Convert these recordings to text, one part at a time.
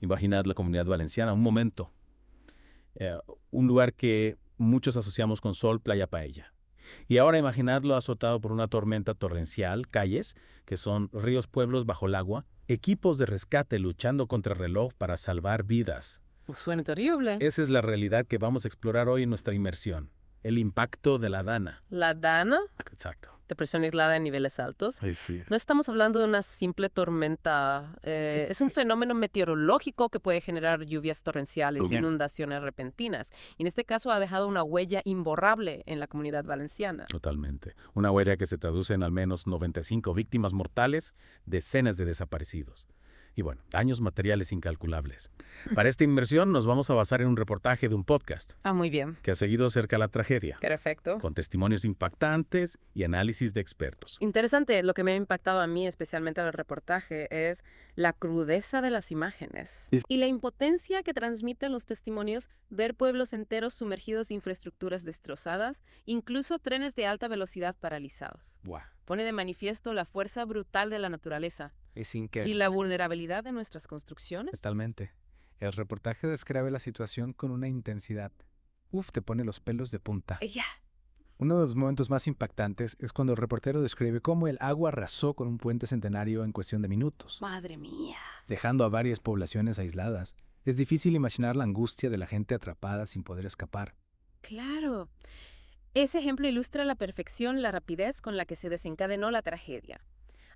Imaginad la Comunidad Valenciana, un momento. Eh, un lugar que muchos asociamos con sol, playa, paella. Y ahora imaginadlo azotado por una tormenta torrencial, calles, que son ríos, pueblos bajo el agua, equipos de rescate luchando contra el reloj para salvar vidas. Suena terrible. Esa es la realidad que vamos a explorar hoy en nuestra inmersión. El impacto de la Dana. ¿La Dana? Exacto. Depresión aislada en niveles altos. Ay, sí. No estamos hablando de una simple tormenta. Es un fenómeno meteorológico que puede generar lluvias torrenciales, Bien. inundaciones repentinas. Y en este caso ha dejado una huella imborrable en la Comunidad Valenciana. Totalmente. Una huella que se traduce en al menos 95 víctimas mortales, decenas de desaparecidos. Y bueno, daños materiales incalculables. Para esta inmersión nos vamos a basar en un reportaje de un podcast Ah, muy bien. que ha seguido cerca la tragedia, Perfecto. con testimonios impactantes y análisis de expertos. Interesante, lo que me ha impactado a mí, especialmente al reportaje, es la crudeza de las imágenes y la impotencia que transmiten los testimonios, ver pueblos enteros sumergidos, infraestructuras destrozadas, incluso trenes de alta velocidad paralizados. Buah. Pone de manifiesto la fuerza brutal de la naturaleza Es y increíble. la vulnerabilidad de nuestras construcciones. Totalmente. El reportaje describe la situación con una intensidad. Uf, te pone los pelos de punta. Ya. Uno de los momentos más impactantes es cuando el reportero describe cómo el agua arrasó con un puente centenario en cuestión de minutos, Madre mía. dejando a varias poblaciones aisladas. Es difícil imaginar la angustia de la gente atrapada sin poder escapar. Claro. Ese ejemplo ilustra a la perfección la rapidez con la que se desencadenó la tragedia.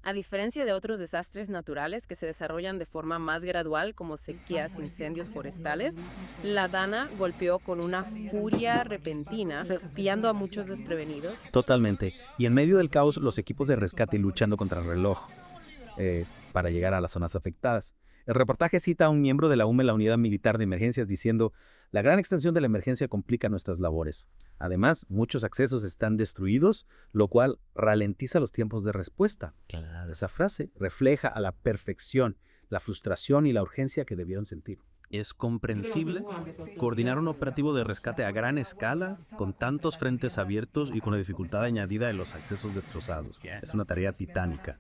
A diferencia de otros desastres naturales que se desarrollan de forma más gradual, como sequías, incendios forestales, la Dana golpeó con una furia repentina, pillando a muchos desprevenidos. Totalmente. Y en medio del caos, los equipos de rescate luchando contra el reloj para llegar a las zonas afectadas. El reportaje cita a un miembro de la UME, la Unidad Militar de Emergencias, diciendo: la gran extensión de la emergencia complica nuestras labores. Además, muchos accesos están destruidos, lo cual ralentiza los tiempos de respuesta. Esa frase refleja a la perfección la frustración y la urgencia que debieron sentir. Es comprensible coordinar un operativo de rescate a gran escala, con tantos frentes abiertos y con la dificultad añadida de los accesos destrozados. Es una tarea titánica.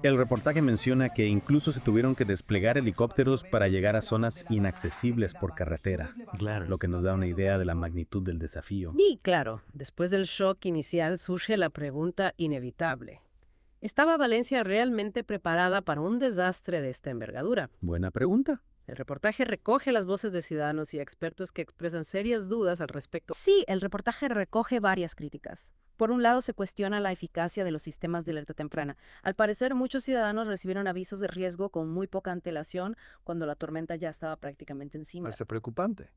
El reportaje menciona que incluso se tuvieron que desplegar helicópteros para llegar a zonas inaccesibles por carretera, lo que nos da una idea de la magnitud del desafío. Y claro, después del shock inicial surge la pregunta inevitable. ¿Estaba Valencia realmente preparada para un desastre de esta envergadura? Buena pregunta. El reportaje recoge las voces de ciudadanos y expertos que expresan serias dudas al respecto. Sí, el reportaje recoge varias críticas. Por un lado, se cuestiona la eficacia de los sistemas de alerta temprana. Al parecer, muchos ciudadanos recibieron avisos de riesgo con muy poca antelación cuando la tormenta ya estaba prácticamente encima. Hasta preocupante.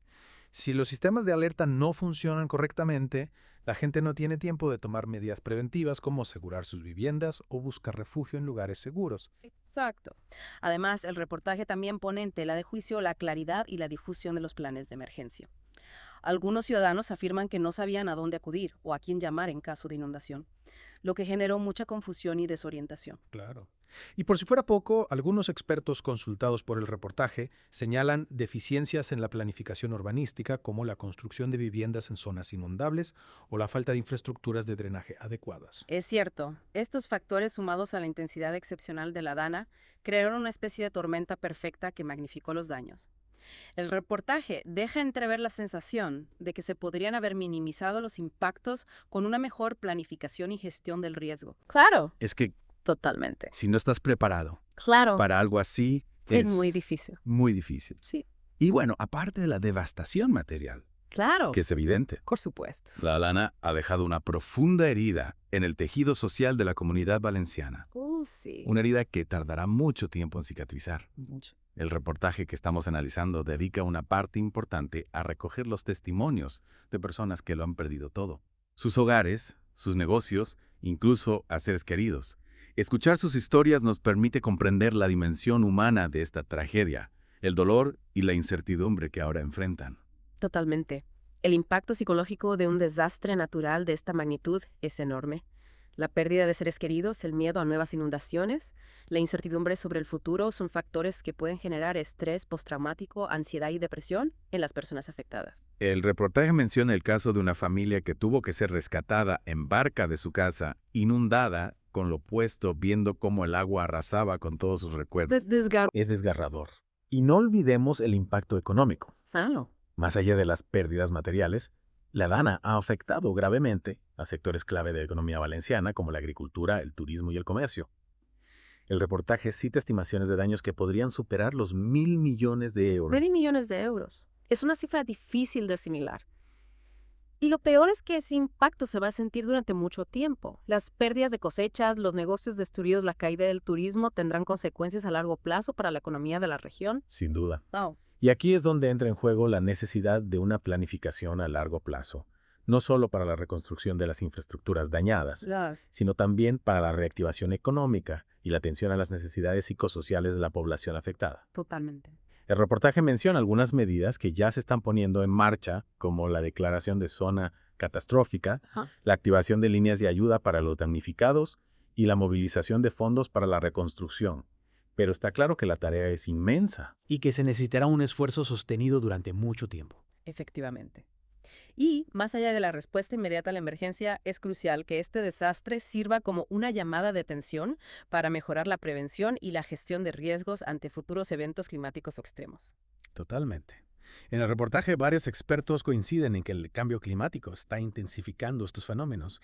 Si los sistemas de alerta no funcionan correctamente, la gente no tiene tiempo de tomar medidas preventivas como asegurar sus viviendas o buscar refugio en lugares seguros. Exacto. Además, el reportaje también pone en tela de juicio la claridad y la difusión de los planes de emergencia. Algunos ciudadanos afirman que no sabían a dónde acudir o a quién llamar en caso de inundación, lo que generó mucha confusión y desorientación. Claro. Y por si fuera poco, algunos expertos consultados por el reportaje señalan deficiencias en la planificación urbanística, como la construcción de viviendas en zonas inundables o la falta de infraestructuras de drenaje adecuadas. Es cierto, estos factores sumados a la intensidad excepcional de la Dana crearon una especie de tormenta perfecta que magnificó los daños. El reportaje deja entrever la sensación de que se podrían haber minimizado los impactos con una mejor planificación y gestión del riesgo. Claro. Es que Totalmente. si no estás preparado Claro. para algo así, Es muy difícil. muy difícil. Sí. Y bueno, aparte de la devastación material, Claro. que es evidente, Por supuesto. la Dana ha dejado una profunda herida en el tejido social de la comunidad valenciana. Sí. Una herida que tardará mucho tiempo en cicatrizar. Mucho. El reportaje que estamos analizando dedica una parte importante a recoger los testimonios de personas que lo han perdido todo. Sus hogares, sus negocios, incluso a seres queridos. Escuchar sus historias nos permite comprender la dimensión humana de esta tragedia, el dolor y la incertidumbre que ahora enfrentan. Totalmente. El impacto psicológico de un desastre natural de esta magnitud es enorme. La pérdida de seres queridos, el miedo a nuevas inundaciones, la incertidumbre sobre el futuro son factores que pueden generar estrés postraumático, ansiedad y depresión en las personas afectadas. El reportaje menciona el caso de una familia que tuvo que ser rescatada en barca de su casa, inundada, con lo opuesto, viendo cómo el agua arrasaba con todos sus recuerdos. Es desgarrador. Y no olvidemos el impacto económico. Claro. Más allá de las pérdidas materiales, la Dana ha afectado gravemente a sectores clave de la economía valenciana como la agricultura, el turismo y el comercio. El reportaje cita estimaciones de daños que podrían superar los 1.000 millones de euros. 1.000 millones de euros. Es una cifra difícil de asimilar. Y lo peor es que ese impacto se va a sentir durante mucho tiempo. Las pérdidas de cosechas, los negocios destruidos, la caída del turismo tendrán consecuencias a largo plazo para la economía de la región. Sin duda. Wow. Y aquí es donde entra en juego la necesidad de una planificación a largo plazo, no solo para la reconstrucción de las infraestructuras dañadas, sino también para la reactivación económica y la atención a las necesidades psicosociales de la población afectada. Totalmente. El reportaje menciona algunas medidas que ya se están poniendo en marcha, como la declaración de zona catastrófica, la activación de líneas de ayuda para los damnificados y la movilización de fondos para la reconstrucción. Pero está claro que la tarea es inmensa. Y que se necesitará un esfuerzo sostenido durante mucho tiempo. Efectivamente. Y, más allá de la respuesta inmediata a la emergencia, es crucial que este desastre sirva como una llamada de atención para mejorar la prevención y la gestión de riesgos ante futuros eventos climáticos extremos. Totalmente. En el reportaje, varios expertos coinciden en que el cambio climático está intensificando estos fenómenos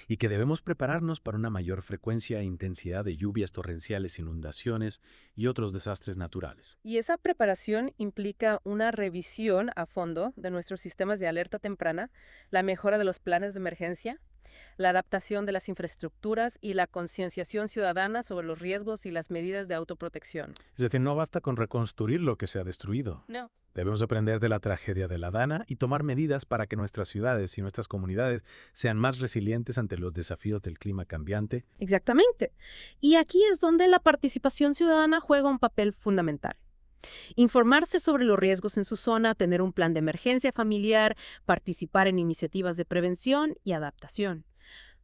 y que debemos prepararnos para una mayor frecuencia e intensidad de lluvias torrenciales, inundaciones y otros desastres naturales. Y esa preparación implica una revisión a fondo de nuestros sistemas de alerta temprana, la mejora de los planes de emergencia, la adaptación de las infraestructuras y la concienciación ciudadana sobre los riesgos y las medidas de autoprotección. Es decir, no basta con reconstruir lo que se ha destruido. No. Debemos aprender de la tragedia de la Dana y tomar medidas para que nuestras ciudades y nuestras comunidades sean más resilientes ante los desafíos del clima cambiante. Exactamente. Y aquí es donde la participación ciudadana juega un papel fundamental. Informarse sobre los riesgos en su zona, tener un plan de emergencia familiar, participar en iniciativas de prevención y adaptación.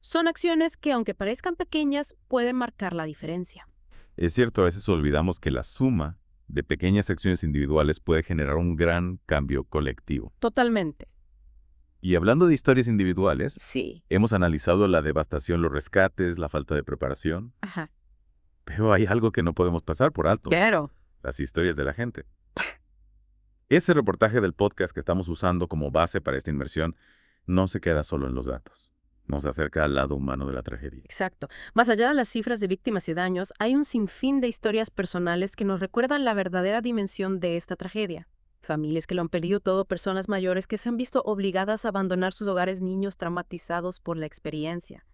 Son acciones que, aunque parezcan pequeñas, pueden marcar la diferencia. Es cierto, a veces olvidamos que la suma de pequeñas acciones individuales puede generar un gran cambio colectivo. Totalmente. Y hablando de historias individuales, Sí. hemos analizado la devastación, los rescates, la falta de preparación, Ajá. pero hay algo que no podemos pasar por alto. Claro. Las historias de la gente. Ese reportaje del podcast que estamos usando como base para esta inmersión no se queda solo en los datos. Nos acerca al lado humano de la tragedia. Exacto. Más allá de las cifras de víctimas y daños, hay un sinfín de historias personales que nos recuerdan la verdadera dimensión de esta tragedia. Familias que lo han perdido todo, personas mayores que se han visto obligadas a abandonar sus hogares, niños traumatizados por la experiencia.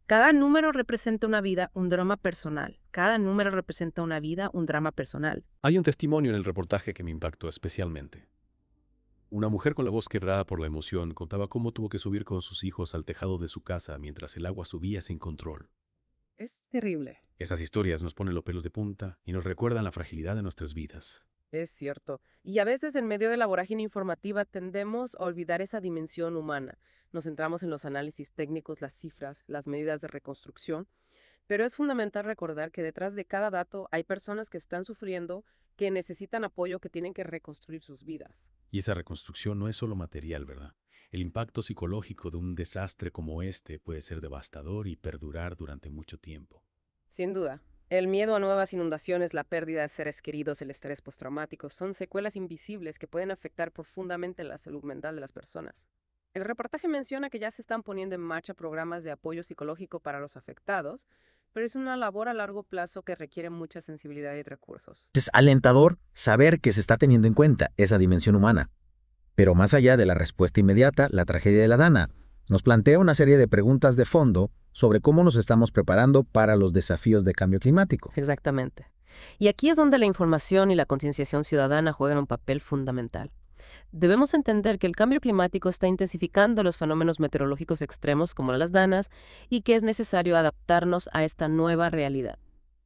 Cada número representa una vida, un drama personal. Cada número representa una vida, un drama personal. Hay un testimonio en el reportaje que me impactó especialmente. Una mujer con la voz quebrada por la emoción contaba cómo tuvo que subir con sus hijos al tejado de su casa mientras el agua subía sin control. Es terrible. Esas historias nos ponen los pelos de punta y nos recuerdan la fragilidad de nuestras vidas. Es cierto. Y a veces en medio de la vorágine informativa tendemos a olvidar esa dimensión humana. Nos centramos en los análisis técnicos, las cifras, las medidas de reconstrucción. Pero es fundamental recordar que detrás de cada dato hay personas que están sufriendo, que necesitan apoyo, que tienen que reconstruir sus vidas. Y esa reconstrucción no es solo material, ¿verdad? El impacto psicológico de un desastre como este puede ser devastador y perdurar durante mucho tiempo. Sin duda. El miedo a nuevas inundaciones, la pérdida de seres queridos, el estrés postraumático son secuelas invisibles que pueden afectar profundamente la salud mental de las personas. El reportaje menciona que ya se están poniendo en marcha programas de apoyo psicológico para los afectados, pero es una labor a largo plazo que requiere mucha sensibilidad y recursos. Es alentador saber que se está teniendo en cuenta esa dimensión humana. Pero más allá de la respuesta inmediata, la tragedia de la Dana nos plantea una serie de preguntas de fondo sobre cómo nos estamos preparando para los desafíos de cambio climático. Exactamente. Y aquí es donde la información y la concienciación ciudadana juegan un papel fundamental. Debemos entender que el cambio climático está intensificando los fenómenos meteorológicos extremos como las danas y que es necesario adaptarnos a esta nueva realidad.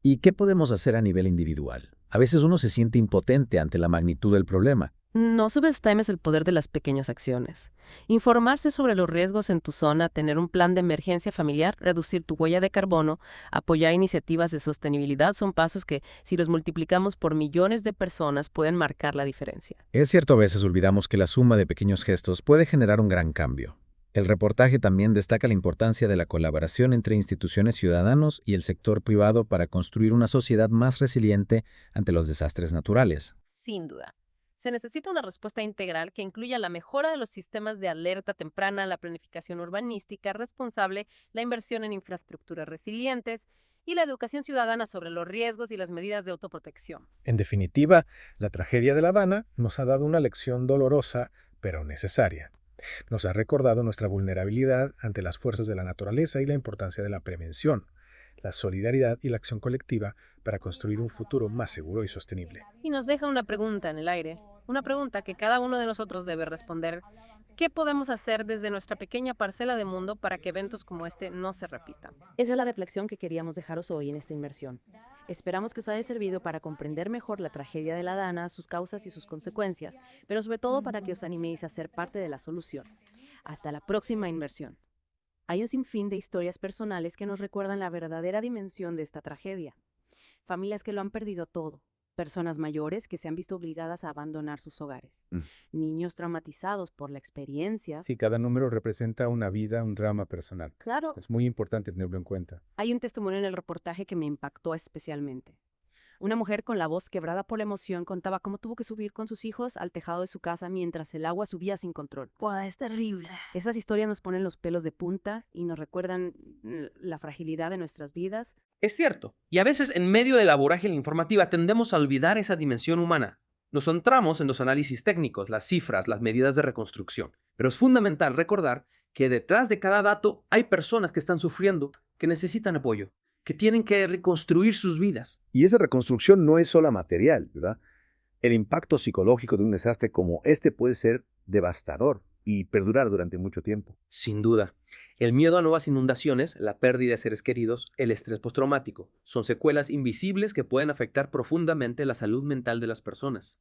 ¿Y qué podemos hacer a nivel individual? A veces uno se siente impotente ante la magnitud del problema. No subestimes el poder de las pequeñas acciones. Informarse sobre los riesgos en tu zona, tener un plan de emergencia familiar, reducir tu huella de carbono, apoyar iniciativas de sostenibilidad son pasos que, si los multiplicamos por millones de personas, pueden marcar la diferencia. Es cierto, a veces olvidamos que la suma de pequeños gestos puede generar un gran cambio. El reportaje también destaca la importancia de la colaboración entre instituciones ciudadanos y el sector privado para construir una sociedad más resiliente ante los desastres naturales. Sin duda. Se necesita una respuesta integral que incluya la mejora de los sistemas de alerta temprana, la planificación urbanística responsable, la inversión en infraestructuras resilientes y la educación ciudadana sobre los riesgos y las medidas de autoprotección. En definitiva, la tragedia de la Dana nos ha dado una lección dolorosa, pero necesaria. Nos ha recordado nuestra vulnerabilidad ante las fuerzas de la naturaleza y la importancia de la prevención, la solidaridad y la acción colectiva para construir un futuro más seguro y sostenible. Y nos deja una pregunta en el aire, una pregunta que cada uno de nosotros debe responder. ¿Qué podemos hacer desde nuestra pequeña parcela de mundo para que eventos como este no se repitan? Esa es la reflexión que queríamos dejaros hoy en esta inmersión. Esperamos que os haya servido para comprender mejor la tragedia de la Dana, sus causas y sus consecuencias, pero sobre todo para que os animéis a ser parte de la solución. Hasta la próxima inmersión. Hay un sinfín de historias personales que nos recuerdan la verdadera dimensión de esta tragedia. Familias que lo han perdido todo. Personas mayores que se han visto obligadas a abandonar sus hogares. Niños traumatizados por la experiencia. Sí, cada número representa una vida, un drama personal. Claro. Es muy importante tenerlo en cuenta. Hay un testimonio en el reportaje que me impactó especialmente. Una mujer con la voz quebrada por la emoción contaba cómo tuvo que subir con sus hijos al tejado de su casa mientras el agua subía sin control. ¡Wow! Es terrible. Esas historias nos ponen los pelos de punta y nos recuerdan la fragilidad de nuestras vidas. Es cierto, y a veces en medio de la vorágine informativa tendemos a olvidar esa dimensión humana. Nos centramos en los análisis técnicos, las cifras, las medidas de reconstrucción. Pero es fundamental recordar que detrás de cada dato hay personas que están sufriendo, que necesitan apoyo, que tienen que reconstruir sus vidas. Y esa reconstrucción no es solo material, ¿verdad? El impacto psicológico de un desastre como este puede ser devastador y perdurar durante mucho tiempo. Sin duda. El miedo a nuevas inundaciones, la pérdida de seres queridos, el estrés postraumático, son secuelas invisibles que pueden afectar profundamente la salud mental de las personas.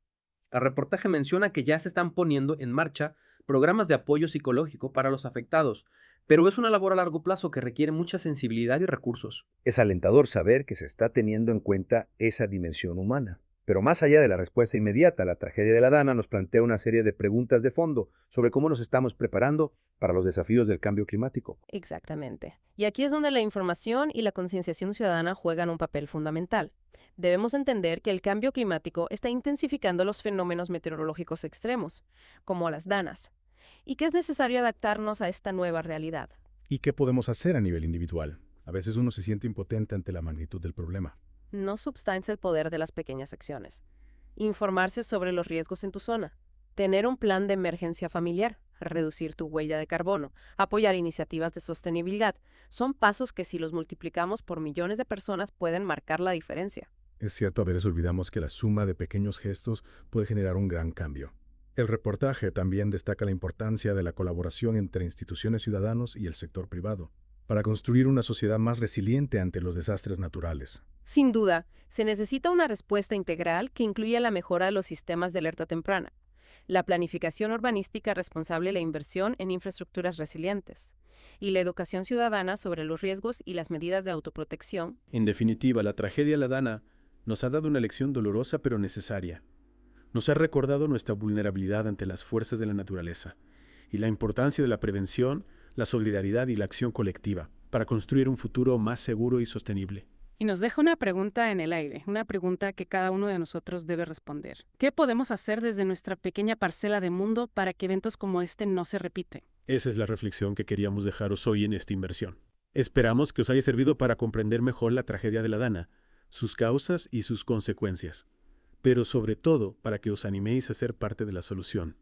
El reportaje menciona que ya se están poniendo en marcha programas de apoyo psicológico para los afectados, pero es una labor a largo plazo que requiere mucha sensibilidad y recursos. Es alentador saber que se está teniendo en cuenta esa dimensión humana. Pero más allá de la respuesta inmediata, la tragedia de la Dana nos plantea una serie de preguntas de fondo sobre cómo nos estamos preparando para los desafíos del cambio climático. Exactamente. Y aquí es donde la información y la concienciación ciudadana juegan un papel fundamental. Debemos entender que el cambio climático está intensificando los fenómenos meteorológicos extremos, como las danas, y que es necesario adaptarnos a esta nueva realidad. ¿Y qué podemos hacer a nivel individual? A veces uno se siente impotente ante la magnitud del problema. No substancia el poder de las pequeñas acciones. Informarse sobre los riesgos en tu zona. Tener un plan de emergencia familiar. Reducir tu huella de carbono. Apoyar iniciativas de sostenibilidad. Son pasos que si los multiplicamos por millones de personas pueden marcar la diferencia. Es cierto, a veces olvidamos que la suma de pequeños gestos puede generar un gran cambio. El reportaje también destaca la importancia de la colaboración entre instituciones ciudadanos y el sector privado, para construir una sociedad más resiliente ante los desastres naturales. Sin duda, se necesita una respuesta integral que incluya la mejora de los sistemas de alerta temprana, la planificación urbanística responsable y la inversión en infraestructuras resilientes, y la educación ciudadana sobre los riesgos y las medidas de autoprotección. En definitiva, la tragedia de la Dana nos ha dado una lección dolorosa pero necesaria. Nos ha recordado nuestra vulnerabilidad ante las fuerzas de la naturaleza y la importancia de la prevención, la solidaridad y la acción colectiva para construir un futuro más seguro y sostenible. Y nos deja una pregunta en el aire, una pregunta que cada uno de nosotros debe responder. ¿Qué podemos hacer desde nuestra pequeña parcela de mundo para que eventos como este no se repiten? Esa es la reflexión que queríamos dejaros hoy en esta inversión. Esperamos que os haya servido para comprender mejor la tragedia de la Dana, sus causas y sus consecuencias, pero sobre todo para que os animéis a ser parte de la solución.